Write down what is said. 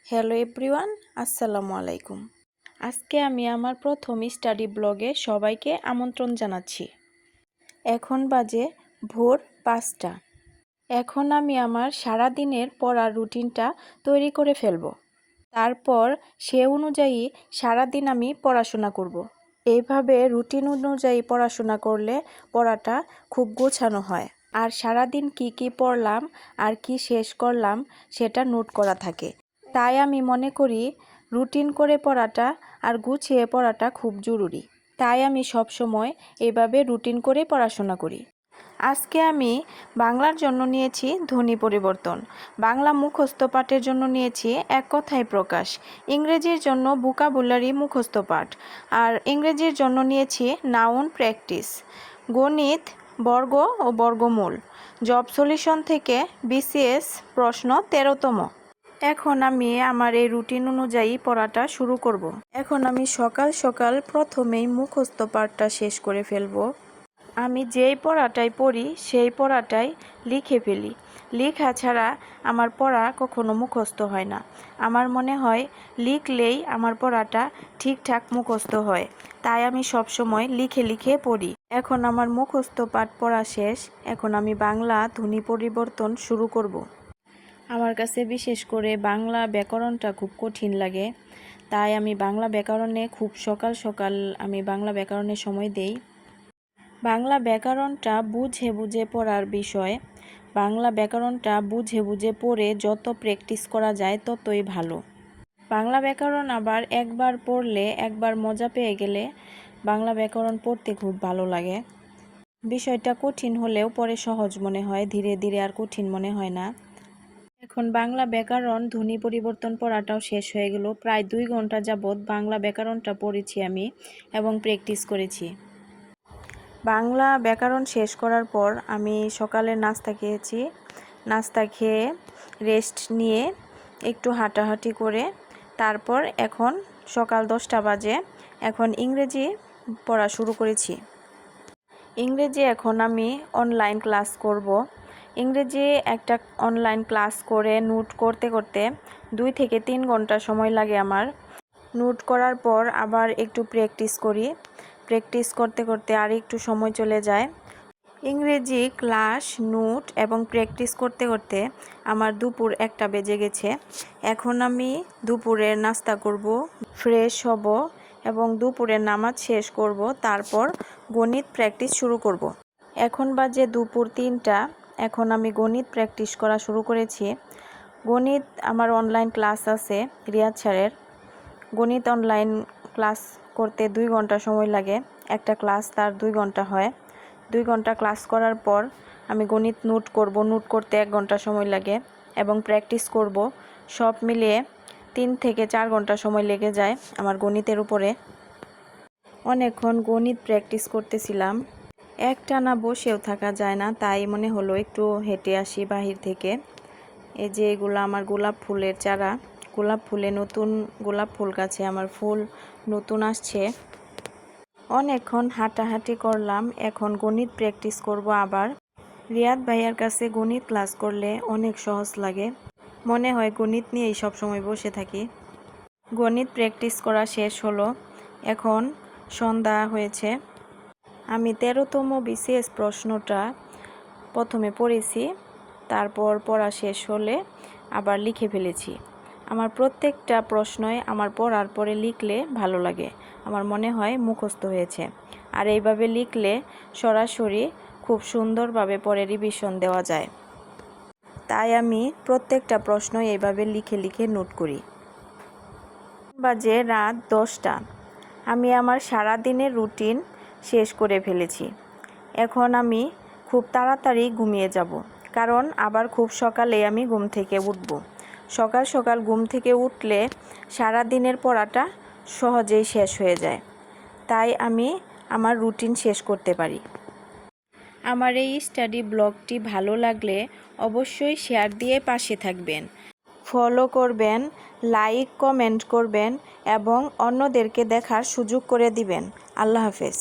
Hello everyone, আসসালামু আলাইকুম। আজকে আমি আমার প্রথম স্টাডি ব্লগে সবাইকে আমন্ত্রণ জানাচ্ছি। এখন বাজে ভোর 5টা। এখন আমি আমার সারাদিনের পড়ার রুটিনটা তৈরি করে ফেলব। তারপর সে অনুযায়ী সারাদিন আমি পড়াশোনা করব। এইভাবে রুটিন অনুযায়ী পড়াশোনা করলে পড়াটা খুব গোছানো হয়। আর সারাদিন কি পড়লাম আর কি শেষ করলাম সেটা নোট করা থাকে। তাই আমি মনে করি রুটিন করে পড়াটা আর গুছিয়ে পড়াটা খুব জরুরি। তাই আমি সবসময় এভাবে রুটিন করে পড়াশোনা করি। আজকে আমি বাংলার জন্য নিয়েছি ধ্বনি পরিবর্তন, বাংলা মুখস্থ পাঠের জন্য নিয়েছি এক কথায় প্রকাশ, ইংরেজির জন্য ভোকাবুলারি মুখস্থ পাঠ, আর ইংরেজির জন্য নিয়েছি নাউন প্র্যাকটিস, গণিত বর্গ ও বর্গমূল, জব সলিউশন থেকে বিসিএস প্রশ্ন 13তম। এখন আমি আমার এই রুটিন অনুযায়ী পড়াটা শুরু করব। এখন আমি সকাল সকাল প্রথমেই মুখস্থ পাঠটা শেষ করে ফেলব। আমি যেই পড়াটাই পড়ি সেই পড়াটাই লিখে ফেলি। লেখা ছাড়া আমার পড়া কখনো মুখস্থ হয় না। আমার মনে হয় লিখলেই আমার পড়াটা ঠিকঠাক মুখস্থ হয়। তাই আমি সবসময় লিখে লিখে পড়ি। এখন আমার মুখস্থ পাঠ পড়া শেষ। এখন আমি বাংলা ধ্বনি পরিবর্তন শুরু করব। আমার কাছে বিশেষ করে বাংলা ব্যাকরণটা খুব কঠিন লাগে। তাই আমি বাংলা ব্যাকরণে খুব সকাল সকাল আমি বাংলা ব্যাকরণে সময় দেই। বাংলা ব্যাকরণটা বুঝে বুঝে পড়ার বিষয়। বাংলা ব্যাকরণটা বুঝে বুঝে পড়ে যত প্র্যাকটিস করা যায় ততই ভালো। বাংলা ব্যাকরণ আবার একবার পড়লে একবার মজা পেয়ে গেলে বাংলা ব্যাকরণ পড়তে খুব ভালো লাগে। বিষয়টা কঠিন হলেও পরে সহজ মনে হয়, ধীরে ধীরে আর কঠিন মনে হয় না। এখন বাংলা ব্যাকরণ ধ্বনি পরিবর্তন পড়াটাও শেষ হয়ে গেল। প্রায় 2 ঘন্টা যাবৎ বাংলা ব্যাকরণটা পড়েছি আমি এবং প্র্যাকটিস করেছি। বাংলা ব্যাকরণ শেষ করার পর আমি সকালে নাস্তা খেয়েছি। নাস্তা খেয়ে রেস্ট নিয়ে একটু হাঁটাহাঁটি করে তারপর এখন সকাল 10টা বাজে। এখন ইংরেজি পড়া শুরু করেছি। ইংরেজি এখন আমি অনলাইন ক্লাস করব। ইংরেজি একটা অনলাইন ক্লাস করে নোট করতে করতে 2 থেকে 3 ঘন্টা সময় লাগে আমার। নোট করার পর আবার একটু প্র্যাকটিস করি। প্র্যাকটিস করতে করতে আর একটু সময় চলে যায়। ইংরেজি ক্লাস, নোট এবং প্র্যাকটিস করতে করতে আমার দুপুর 1টা বেজে গেছে। এখন আমি দুপুরের নাস্তা করব, ফ্রেশ হব এবং দুপুরের নামাজ শেষ করব। তারপর গণিত প্র্যাকটিস শুরু করব। এখন বাজে দুপুর 3টা। এখন আমি গণিত প্র্যাকটিস করা শুরু করেছি। গণিত আমার অনলাইন ক্লাস আছে রিয়াদ স্যারের। গণিত অনলাইন ক্লাস করতে 2 ঘন্টা সময় লাগে। একটা ক্লাস তার 2 ঘন্টা হয়। 2 ঘন্টা ক্লাস করার পর আমি গণিত নোট করব। নোট করতে 1 ঘন্টা সময় লাগে এবং প্র্যাকটিস করব। সব মিলিয়ে 3 থেকে 4 ঘন্টা সময় লেগে যায় আমার গণিতের উপরে। অনেকক্ষণ গণিত প্র্যাকটিস করতেছিলাম। একটানা বসেও থাকা যায় না, তাই মনে হলো একটু হেঁটে আসি বাহির থেকে। এই যে এগুলো আমার গোলাপ ফুলের চারা। গোলাপ ফুলে নতুন গোলাপ ফুল গাছে আমার ফুল নতুন আসছে। অনেকক্ষণ হাঁটাহাঁটি করলাম। এখন গণিত প্র্যাকটিস করব আবার। রিয়াদ ভাইয়ার কাছে গণিত ক্লাস করলে অনেক সহজ লাগে। মনে হয় গণিত নিয়েই সবসময় বসে থাকি। গণিত প্র্যাকটিস করা শেষ হলো। এখন সন্ধ্যা হয়েছে। আমি 13তম বিসিএস প্রশ্নটা প্রথমে পড়েছি, তারপর পড়া শেষ হলে আবার লিখে ফেলেছি। আমার প্রত্যেকটা প্রশ্নই আমার পড়ার পরে লিখলে ভালো লাগে। আমার মনে হয় মুখস্থ হয়েছে। আর এইভাবে লিখলে সরাসরি খুব সুন্দরভাবে পরে রিভিশন দেওয়া যায়। তাই আমি প্রত্যেকটা প্রশ্নই এইভাবে লিখে লিখে নোট করি। বাজে রাত 10টা। আমি আমার সারাদিনের রুটিন শেষ করে ফেলেছি। এখন আমি খুব তাড়াতাড়ি ঘুমিয়ে যাব, কারণ আবার খুব সকালে আমি ঘুম থেকে উঠব। সকাল সকাল ঘুম থেকে উঠলে সারা দিনের পড়াটা সহজেই শেষ হয়ে যায়। তাই আমি আমার রুটিন শেষ করতে পারি। আমার এই স্টাডি ব্লগটি ভালো লাগলে অবশ্যই শেয়ার দিয়ে পাশে থাকবেন, ফলো করবেন, লাইক কমেন্ট করবেন এবং অন্যদেরকে দেখার সুযোগ করে দিবেন। আল্লাহ হাফেজ।